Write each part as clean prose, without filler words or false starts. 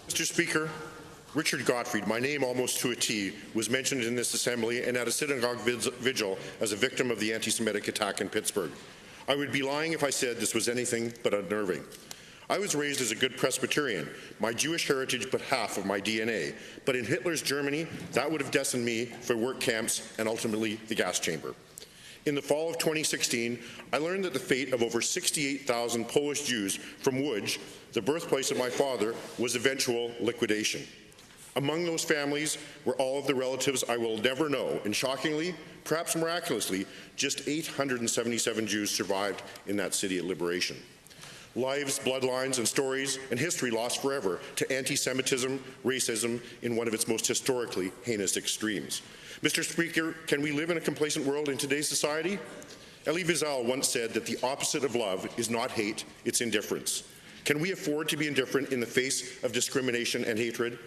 Mr. Speaker, Richard Gotfried, my name almost to a T, was mentioned in this Assembly and at a synagogue vigil as a victim of the anti-Semitic attack in Pittsburgh. I would be lying if I said this was anything but unnerving. I was raised as a good Presbyterian, my Jewish heritage but half of my DNA, but in Hitler's Germany, that would have destined me for work camps and ultimately the gas chamber. In the fall of 2016, I learned that the fate of over 68,000 Polish Jews from Łódź, the birthplace of my father, was eventual liquidation. Among those families were all of the relatives I will never know, and shockingly, perhaps miraculously, just 877 Jews survived in that city at liberation. Lives, bloodlines, and stories and history lost forever to anti-Semitism, racism in one of its most historically heinous extremes. Mr. Speaker, can we live in a complacent world in today's society? Elie Wiesel once said that the opposite of love is not hate, it's indifference. Can we afford to be indifferent in the face of discrimination and hatred?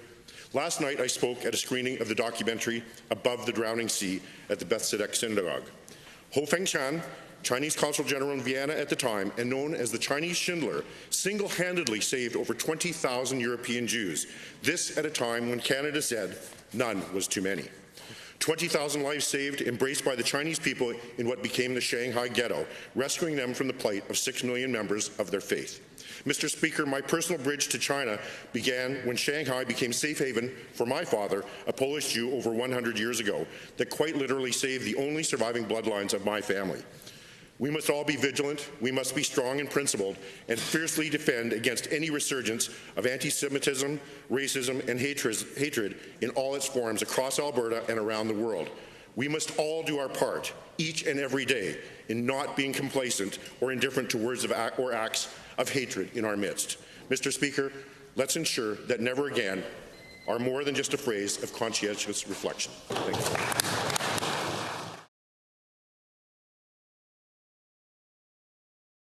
Last night I spoke at a screening of the documentary Above the Drowning Sea at the Beth Tzedek Synagogue. Ho Fengshan, Chinese Consul General in Vienna at the time, and known as the Chinese Schindler, single-handedly saved over 20,000 European Jews. This at a time when Canada said none was too many. 20,000 lives saved, embraced by the Chinese people in what became the Shanghai Ghetto, rescuing them from the plight of 6 million members of their faith. Mr. Speaker, my personal bridge to China began when Shanghai became safe haven for my father, a Polish Jew over 100 years ago, that quite literally saved the only surviving bloodlines of my family. We must all be vigilant, we must be strong and principled, and fiercely defend against any resurgence of anti-Semitism, racism, and hatred in all its forms across Alberta and around the world. We must all do our part, each and every day, in not being complacent or indifferent to words or acts of hatred in our midst. Mr. Speaker, let's ensure that never again are more than just a phrase of conscientious reflection. Thank you.